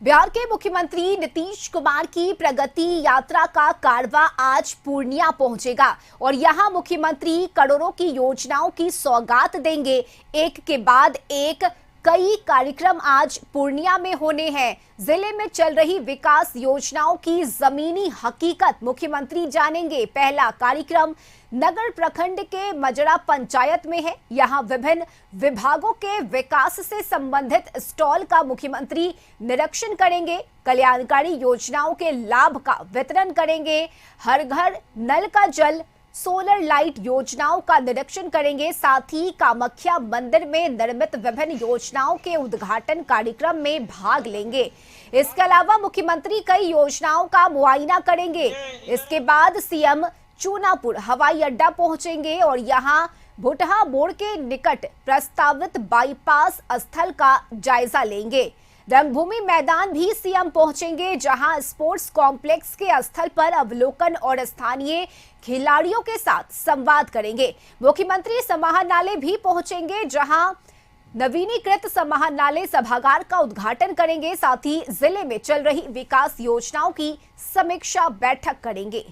बिहार के मुख्यमंत्री नीतीश कुमार की प्रगति यात्रा का कारवां आज पूर्णिया पहुंचेगा और यहां मुख्यमंत्री करोड़ों की योजनाओं की सौगात देंगे। एक के बाद एक कई कार्यक्रम आज पूर्णिया में होने हैं। जिले में चल रही विकास योजनाओं की जमीनी हकीकत मुख्यमंत्री जानेंगे। पहला कार्यक्रम नगर प्रखंड के मजरा पंचायत में है। यहां विभिन्न विभागों के विकास से संबंधित स्टॉल का मुख्यमंत्री निरीक्षण करेंगे। कल्याणकारी योजनाओं के लाभ का वितरण करेंगे। हर घर नल का जल, सोलर लाइट योजनाओं का निरीक्षण करेंगे। साथ ही कामाख्या मंदिर में निर्मित विभिन्न योजनाओं के उद्घाटन कार्यक्रम में भाग लेंगे। इसके अलावा मुख्यमंत्री कई योजनाओं का मुआयना करेंगे। इसके बाद सीएम चूनापुर हवाई अड्डा पहुंचेंगे और यहां भुटहा मोड़ के निकट प्रस्तावित बाईपास स्थल का जायजा लेंगे। रंगभूमि मैदान भी सीएम पहुंचेंगे, जहां स्पोर्ट्स कॉम्प्लेक्स के स्थल पर अवलोकन और स्थानीय खिलाड़ियों के साथ संवाद करेंगे। मुख्यमंत्री समाहरणालय भी पहुंचेंगे, जहां नवीनीकृत समाहरणालय सभागार का उद्घाटन करेंगे। साथ ही जिले में चल रही विकास योजनाओं की समीक्षा बैठक करेंगे।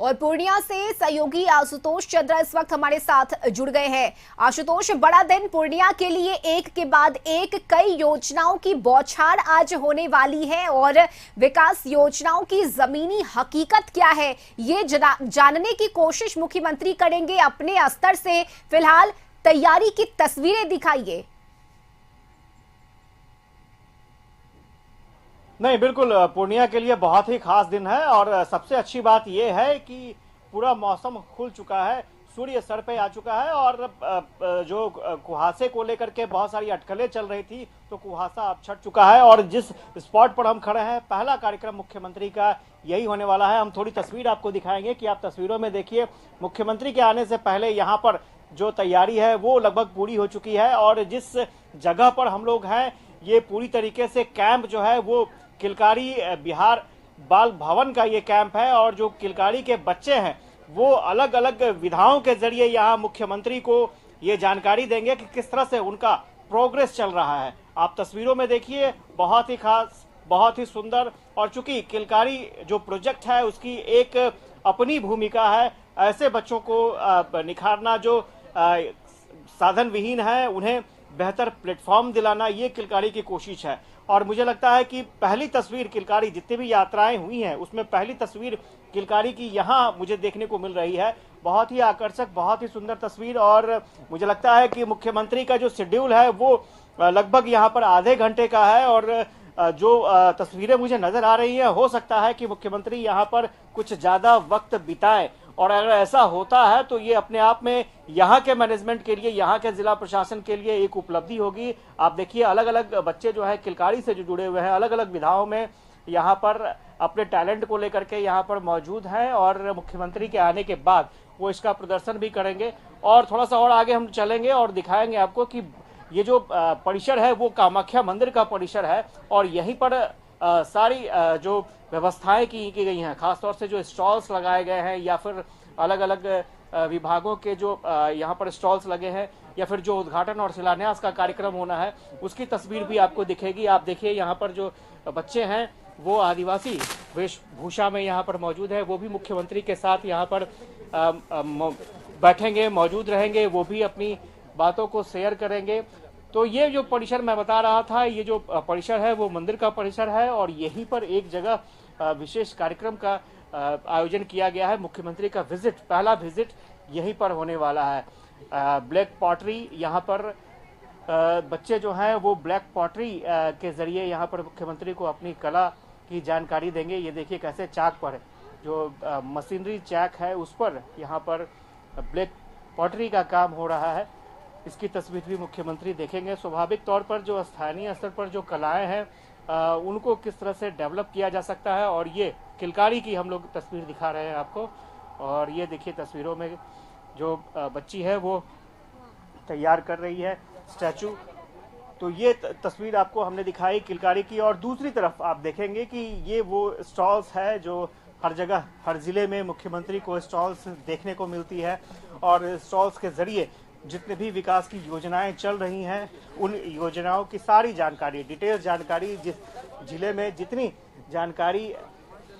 और पूर्णिया से सहयोगी आशुतोष चंद्रा इस वक्त हमारे साथ जुड़ गए हैं। आशुतोष, बड़ा दिन पूर्णिया के लिए, एक के बाद एक कई योजनाओं की बौछार आज होने वाली है और विकास योजनाओं की जमीनी हकीकत क्या है ये जानने की कोशिश मुख्यमंत्री करेंगे अपने स्तर से। फिलहाल तैयारी की तस्वीरें दिखाइए। नहीं, बिल्कुल पूर्णिया के लिए बहुत ही खास दिन है और सबसे अच्छी बात यह है कि पूरा मौसम खुल चुका है, सूर्य सर पे आ चुका है और जो कुहासे को लेकर के बहुत सारी अटकलें चल रही थी, तो कुहासा अब छट चुका है। और जिस स्पॉट पर हम खड़े हैं, पहला कार्यक्रम मुख्यमंत्री का यही होने वाला है। हम थोड़ी तस्वीर आपको दिखाएंगे कि आप तस्वीरों में देखिए, मुख्यमंत्री के आने से पहले यहाँ पर जो तैयारी है वो लगभग पूरी हो चुकी है। और जिस जगह पर हम लोग हैं, ये पूरी तरीके से कैंप जो है वो किलकारी बिहार बाल भवन का ये कैंप है। और जो किलकारी के बच्चे हैं वो अलग अलग विधाओं के जरिए यहाँ मुख्यमंत्री को ये जानकारी देंगे कि किस तरह से उनका प्रोग्रेस चल रहा है। आप तस्वीरों में देखिए, बहुत ही खास, बहुत ही सुंदर। और चूंकि किलकारी जो प्रोजेक्ट है उसकी एक अपनी भूमिका है, ऐसे बच्चों को निखारना जो साधन विहीन है उन्हें बेहतर प्लेटफॉर्म दिलाना, ये किलकारी की कोशिश है। और मुझे लगता है कि पहली तस्वीर किलकारी, जितनी भी यात्राएं हुई हैं उसमें पहली तस्वीर किलकारी की यहाँ मुझे देखने को मिल रही है। बहुत ही आकर्षक, बहुत ही सुंदर तस्वीर। और मुझे लगता है कि मुख्यमंत्री का जो शेड्यूल है वो लगभग यहाँ पर आधे घंटे का है। और जो तस्वीरें मुझे नजर आ रही है, हो सकता है कि मुख्यमंत्री यहाँ पर कुछ ज्यादा वक्त बिताए। और अगर ऐसा होता है तो ये अपने आप में यहाँ के मैनेजमेंट के लिए, यहाँ के जिला प्रशासन के लिए एक उपलब्धि होगी। आप देखिए, अलग अलग बच्चे जो है किलकारी से जो जुड़े हुए हैं, अलग अलग विधाओं में यहाँ पर अपने टैलेंट को लेकर के यहाँ पर मौजूद हैं। और मुख्यमंत्री के आने के बाद वो इसका प्रदर्शन भी करेंगे। और थोड़ा सा और आगे हम चलेंगे और दिखाएंगे आपको कि ये जो परिसर है वो कामाख्या मंदिर का परिसर है। और यहीं पर सारी जो व्यवस्थाएं की गई हैं, खासतौर से जो स्टॉल्स लगाए गए हैं या फिर अलग अलग विभागों के जो यहाँ पर स्टॉल्स लगे हैं, या फिर जो उद्घाटन और शिलान्यास का कार्यक्रम होना है उसकी तस्वीर भी आपको दिखेगी। आप देखिए, यहाँ पर जो बच्चे हैं वो आदिवासी वेशभूषा में यहाँ पर मौजूद है। वो भी मुख्यमंत्री के साथ यहाँ पर बैठेंगे, मौजूद रहेंगे, वो भी अपनी बातों को शेयर करेंगे। तो ये जो परिसर मैं बता रहा था, ये जो परिसर है वो मंदिर का परिसर है। और यहीं पर एक जगह विशेष कार्यक्रम का आयोजन किया गया है। मुख्यमंत्री का विजिट, पहला विजिट यहीं पर होने वाला है। ब्लैक पॉटरी, यहाँ पर बच्चे जो हैं वो ब्लैक पॉटरी के जरिए यहाँ पर मुख्यमंत्री को अपनी कला की जानकारी देंगे। ये देखिए कैसे चाक पर जो मशीनरी चाक है उस पर यहाँ पर ब्लैक पॉटरी का काम हो रहा है। इसकी तस्वीर भी मुख्यमंत्री देखेंगे। स्वाभाविक तौर पर जो स्थानीय स्तर पर जो कलाएं हैं उनको किस तरह से डेवलप किया जा सकता है। और ये किलकारी की हम लोग तस्वीर दिखा रहे हैं आपको। और ये देखिए तस्वीरों में जो बच्ची है वो तैयार कर रही है स्टैचू। तो ये तस्वीर आपको हमने दिखाई किलकारी की। और दूसरी तरफ आप देखेंगे कि ये वो स्टॉल्स है जो हर जगह, हर जिले में मुख्यमंत्री को स्टॉल्स देखने को मिलती है। और स्टॉल्स के जरिए जितने भी विकास की योजनाएं चल रही हैं उन योजनाओं की सारी जानकारी, डिटेल जानकारी, जिस जिले में जितनी जानकारी,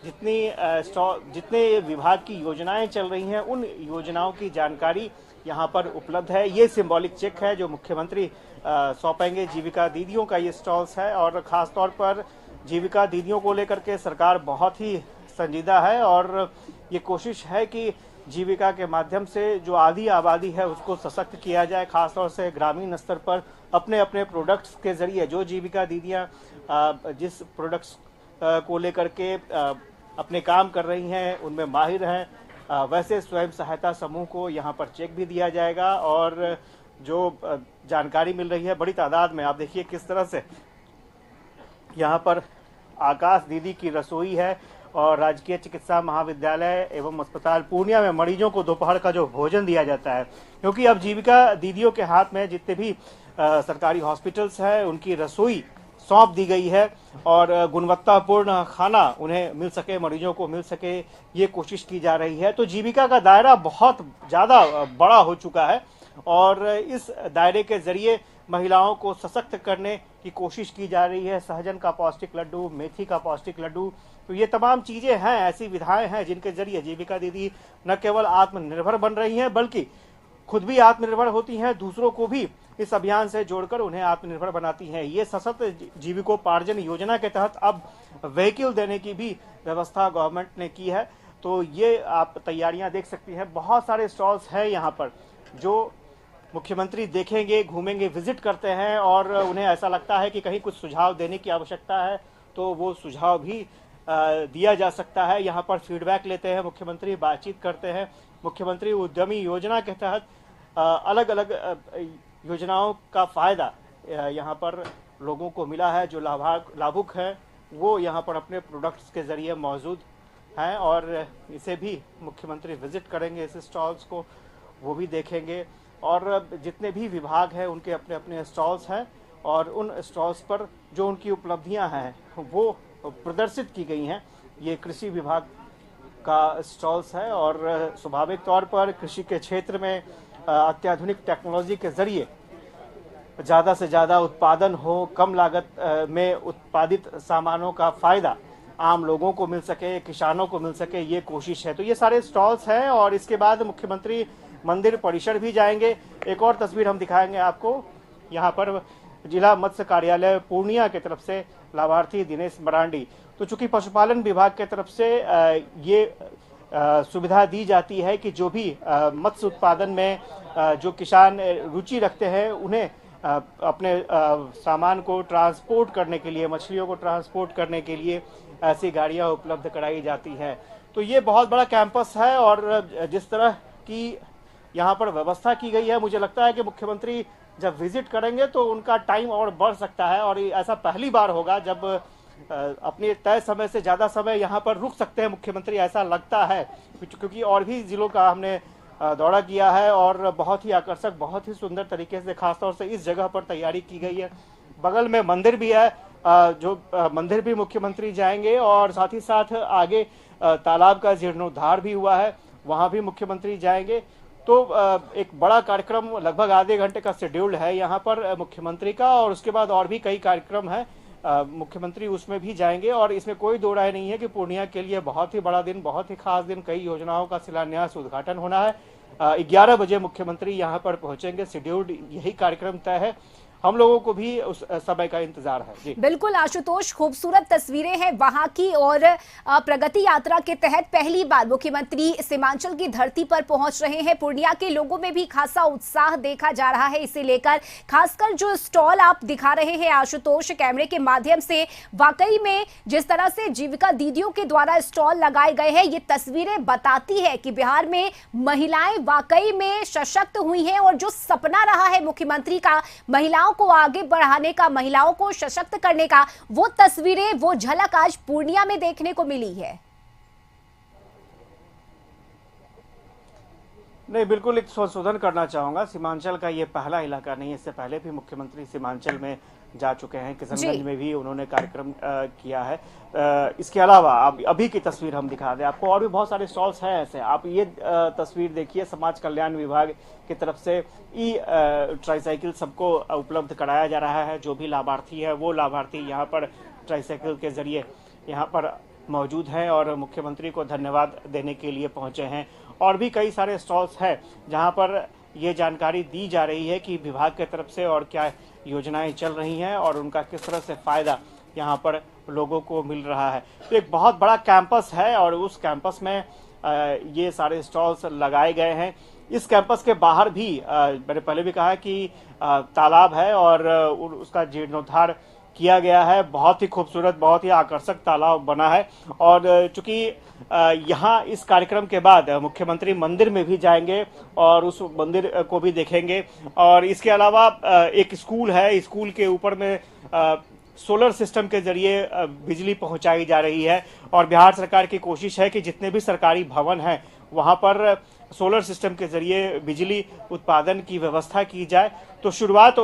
जितने विभाग की योजनाएं चल रही हैं उन योजनाओं की जानकारी यहाँ पर उपलब्ध है। ये सिंबॉलिक चेक है जो मुख्यमंत्री सौंपेंगे। जीविका दीदियों का ये स्टॉल्स है और ख़ास तौर पर जीविका दीदियों को लेकर के सरकार बहुत ही संजीदा है और ये कोशिश है कि जीविका के माध्यम से जो आधी आबादी है उसको सशक्त किया जाए, खासतौर से ग्रामीण स्तर पर अपने अपने प्रोडक्ट्स के जरिए। जो जीविका दीदियाँ जिस प्रोडक्ट्स को लेकर के अपने काम कर रही हैं उनमें माहिर हैं, वैसे स्वयं सहायता समूह को यहाँ पर चेक भी दिया जाएगा। और जो जानकारी मिल रही है बड़ी तादाद में, आप देखिए किस तरह से यहाँ पर आकाश दीदी की रसोई है और राजकीय चिकित्सा महाविद्यालय एवं अस्पताल पूर्णिया में मरीजों को दोपहर का जो भोजन दिया जाता है, क्योंकि अब जीविका दीदियों के हाथ में जितने भी सरकारी हॉस्पिटल्स हैं उनकी रसोई सौंप दी गई है और गुणवत्तापूर्ण खाना उन्हें मिल सके, मरीजों को मिल सके, ये कोशिश की जा रही है। तो जीविका का दायरा बहुत ज़्यादा बड़ा हो चुका है और इस दायरे के जरिए महिलाओं को सशक्त करने की कोशिश की जा रही है। सहजन का पौष्टिक लड्डू, मेथी का पौष्टिक लड्डू, तो ये तमाम चीज़ें हैं, ऐसी विधाएं हैं जिनके जरिए जीविका दीदी न केवल आत्मनिर्भर बन रही हैं बल्कि खुद भी आत्मनिर्भर होती हैं, दूसरों को भी इस अभियान से जोड़कर उन्हें आत्मनिर्भर बनाती हैं। ये सशक्त जीविकोपार्जन योजना के तहत अब व्हीकल देने की भी व्यवस्था गवर्नमेंट ने की है। तो ये आप तैयारियां देख सकती हैं। बहुत सारे स्टॉल्स हैं यहाँ पर जो मुख्यमंत्री देखेंगे, घूमेंगे, विजिट करते हैं और उन्हें ऐसा लगता है कि कहीं कुछ सुझाव देने की आवश्यकता है तो वो सुझाव भी दिया जा सकता है। यहाँ पर फीडबैक लेते हैं मुख्यमंत्री, बातचीत करते हैं। मुख्यमंत्री उद्यमी योजना के तहत अलग अलग योजनाओं का फ़ायदा यहाँ पर लोगों को मिला है। जो लाभुक हैं वो यहाँ पर अपने प्रोडक्ट्स के ज़रिए मौजूद हैं और इसे भी मुख्यमंत्री विज़िट करेंगे, इस स्टॉल्स को वो भी देखेंगे। और जितने भी विभाग हैं उनके अपने अपने स्टॉल्स हैं और उन स्टॉल्स पर जो उनकी उपलब्धियां हैं वो प्रदर्शित की गई हैं। ये कृषि विभाग का स्टॉल्स है और स्वाभाविक तौर पर कृषि के क्षेत्र में अत्याधुनिक टेक्नोलॉजी के ज़रिए ज़्यादा से ज़्यादा उत्पादन हो, कम लागत में उत्पादित सामानों का फ़ायदा आम लोगों को मिल सके, किसानों को मिल सके, ये कोशिश है। तो ये सारे स्टॉल्स हैं और इसके बाद मुख्यमंत्री मंदिर परिसर भी जाएंगे। एक और तस्वीर हम दिखाएंगे आपको। यहाँ पर जिला मत्स्य कार्यालय पूर्णिया की तरफ से लाभार्थी दिनेश मरांडी। तो चूंकि पशुपालन विभाग की तरफ से ये सुविधा दी जाती है कि जो भी मत्स्य उत्पादन में जो किसान रुचि रखते हैं उन्हें अपने सामान को ट्रांसपोर्ट करने के लिए, मछलियों को ट्रांसपोर्ट करने के लिए ऐसी गाड़ियां उपलब्ध कराई जाती हैं। तो ये बहुत बड़ा कैंपस है और जिस तरह की यहाँ पर व्यवस्था की गई है, मुझे लगता है कि मुख्यमंत्री जब विजिट करेंगे तो उनका टाइम और बढ़ सकता है और ऐसा पहली बार होगा जब अपने तय समय से ज़्यादा समय यहाँ पर रुक सकते हैं मुख्यमंत्री, ऐसा लगता है। क्योंकि और भी जिलों का हमने दौरा किया है और बहुत ही आकर्षक, बहुत ही सुंदर तरीके से खासतौर से इस जगह पर तैयारी की गई है। बगल में मंदिर भी है, जो मंदिर भी मुख्यमंत्री जाएंगे और साथ ही साथ आगे तालाब का जीर्णोद्धार भी हुआ है, वहाँ भी मुख्यमंत्री जाएंगे। तो एक बड़ा कार्यक्रम लगभग आधे घंटे का शेड्यूल है यहाँ पर मुख्यमंत्री का और उसके बाद और भी कई कार्यक्रम हैं। मुख्यमंत्री उसमें भी जाएंगे और इसमें कोई दो राय नहीं है कि पूर्णिया के लिए बहुत ही बड़ा दिन, बहुत ही खास दिन। कई योजनाओं का शिलान्यास, उद्घाटन होना है। 11 बजे मुख्यमंत्री यहाँ पर पहुंचेंगे, शेड्यूल्ड यही कार्यक्रम तय है। हम लोगों को भी उस समय का इंतजार है। जी बिल्कुल आशुतोष, खूबसूरत तस्वीरें हैं वहां की और प्रगति यात्रा के तहत पहली बार मुख्यमंत्री सीमांचल की धरती पर पहुंच रहे हैं। पूर्णिया के लोगों में भी खासा उत्साह देखा जा रहा है इसे लेकर। खासकर जो स्टॉल आप दिखा रहे हैं आशुतोष कैमरे के माध्यम से, वाकई में जिस तरह से जीविका दीदियों के द्वारा स्टॉल लगाए गए हैं, ये तस्वीरें बताती है कि बिहार में महिलाएं वाकई में सशक्त हुई हैं और जो सपना रहा है मुख्यमंत्री का महिलाओं को आगे बढ़ाने का, महिलाओं को सशक्त करने का, वो तस्वीरें, वो झलक आज पूर्णिया में देखने को मिली है। नहीं, बिल्कुल एक संशोधन करना चाहूँगा। सीमांचल का ये पहला इलाका नहीं है, इससे पहले भी मुख्यमंत्री सीमांचल में जा चुके हैं। किशनगंज में भी उन्होंने कार्यक्रम किया है। इसके अलावा अभी की तस्वीर हम दिखा दें आपको, और भी बहुत सारे स्टॉल्स हैं ऐसे। आप ये तस्वीर देखिए, समाज कल्याण विभाग की तरफ से ट्राईसाइकिल सबको उपलब्ध कराया जा रहा है। जो भी लाभार्थी है वो लाभार्थी यहाँ पर ट्राईसाइकिल के जरिए यहाँ पर मौजूद हैं और मुख्यमंत्री को धन्यवाद देने के लिए पहुंचे हैं। और भी कई सारे स्टॉल्स हैं जहां पर ये जानकारी दी जा रही है कि विभाग की तरफ से और क्या योजनाएं चल रही हैं और उनका किस तरह से फ़ायदा यहां पर लोगों को मिल रहा है। तो एक बहुत बड़ा कैंपस है और उस कैंपस में ये सारे स्टॉल्स लगाए गए हैं। इस कैंपस के बाहर भी मैंने पहले भी कहा कि तालाब है और उसका जीर्णोद्धार किया गया है। बहुत ही खूबसूरत, बहुत ही आकर्षक तालाब बना है। और चूंकि यहाँ इस कार्यक्रम के बाद मुख्यमंत्री मंदिर में भी जाएंगे और उस मंदिर को भी देखेंगे। और इसके अलावा एक स्कूल है, स्कूल के ऊपर में सोलर सिस्टम के जरिए बिजली पहुंचाई जा रही है। और बिहार सरकार की कोशिश है कि जितने भी सरकारी भवन हैं वहां पर सोलर सिस्टम के जरिए बिजली उत्पादन की व्यवस्था की जाए। तो शुरुआत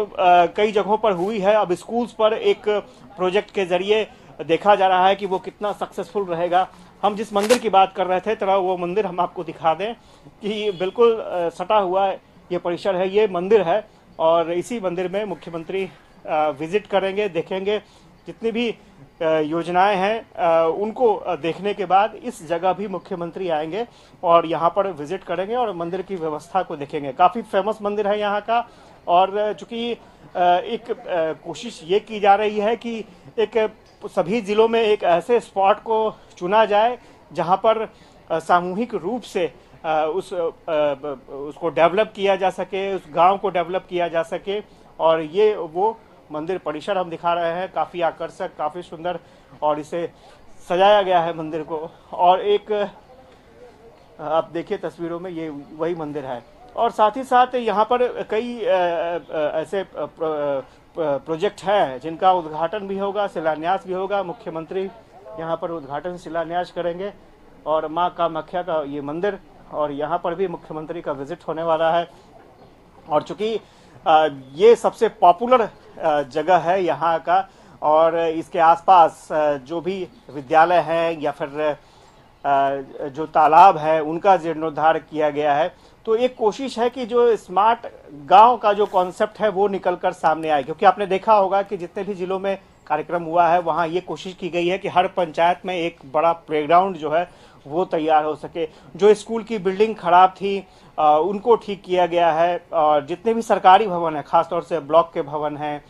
कई जगहों पर हुई है। अब स्कूल्स पर एक प्रोजेक्ट के जरिए देखा जा रहा है कि वो कितना सक्सेसफुल रहेगा। हम जिस मंदिर की बात कर रहे थे, तरह वो मंदिर हम आपको दिखा दें कि बिल्कुल सटा हुआ ये परिसर है, ये मंदिर है। और इसी मंदिर में मुख्यमंत्री विजिट करेंगे, देखेंगे। जितनी भी योजनाएं हैं उनको देखने के बाद इस जगह भी मुख्यमंत्री आएंगे और यहाँ पर विजिट करेंगे और मंदिर की व्यवस्था को देखेंगे। काफ़ी फेमस मंदिर है यहाँ का। और चूंकि एक कोशिश ये की जा रही है कि एक सभी जिलों में एक ऐसे स्पॉट को चुना जाए जहाँ पर सामूहिक रूप से उसको डेवलप किया जा सके, उस गांव को डेवलप किया जा सके। और ये वो मंदिर परिसर हम दिखा रहे हैं, काफ़ी आकर्षक, काफ़ी सुंदर, और इसे सजाया गया है मंदिर को। और एक आप देखिए तस्वीरों में, ये वही मंदिर है। और साथ ही साथ यहाँ पर कई ऐसे प्रोजेक्ट हैं जिनका उद्घाटन भी होगा, शिलान्यास भी होगा। मुख्यमंत्री यहाँ पर उद्घाटन शिलान्यास करेंगे। और माँ कामाख्या का ये मंदिर, और यहाँ पर भी मुख्यमंत्री का विजिट होने वाला है। और चूंकि ये सबसे पॉपुलर जगह है यहाँ का, और इसके आसपास जो भी विद्यालय हैं या फिर जो तालाब है उनका जीर्णोद्धार किया गया है। तो एक कोशिश है कि जो स्मार्ट गांव का जो कॉन्सेप्ट है वो निकलकर सामने आए। क्योंकि आपने देखा होगा कि जितने भी जिलों में कार्यक्रम हुआ है वहाँ ये कोशिश की गई है कि हर पंचायत में एक बड़ा प्लेग्राउंड जो है वो तैयार हो सके। जो स्कूल की बिल्डिंग खराब थी उनको ठीक किया गया है। और जितने भी सरकारी भवन हैं, खासतौर से ब्लॉक के भवन हैं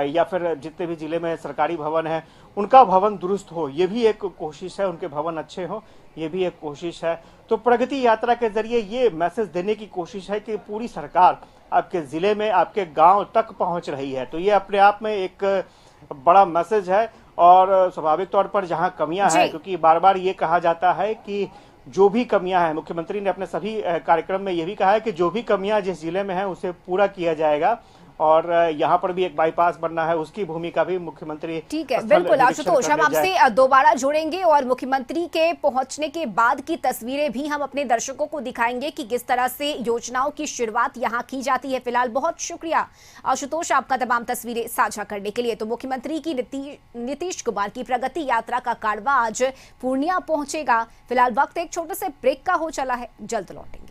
या फिर जितने भी जिले में सरकारी भवन हैं, उनका भवन दुरुस्त हो, ये भी एक कोशिश है। उनके भवन अच्छे हो, ये भी एक कोशिश है। तो प्रगति यात्रा के जरिए ये मैसेज देने की कोशिश है कि पूरी सरकार आपके ज़िले में, आपके गांव तक पहुंच रही है। तो ये अपने आप में एक बड़ा मैसेज है। और स्वाभाविक तौर पर जहां कमियां हैं, क्योंकि बार बार ये कहा जाता है कि जो भी कमियां हैं, मुख्यमंत्री ने अपने सभी कार्यक्रम में ये भी कहा है कि जो भी कमियां जिस जिले में हैं उसे पूरा किया जाएगा। और यहाँ पर भी एक बाईपास बनना है, उसकी भूमिका भी मुख्यमंत्री। ठीक है, बिल्कुल आशुतोष, हम आपसे दोबारा जुड़ेंगे और मुख्यमंत्री के पहुंचने के बाद की तस्वीरें भी हम अपने दर्शकों को दिखाएंगे कि किस तरह से योजनाओं की शुरुआत यहाँ की जाती है। फिलहाल बहुत शुक्रिया आशुतोष आपका तमाम तस्वीरें साझा करने के लिए। तो मुख्यमंत्री की नीतीश कुमार की प्रगति यात्रा का कारवां आज पूर्णिया पहुंचेगा। फिलहाल वक्त एक छोटे से ब्रेक का हो चला है, जल्द लौटेंगे।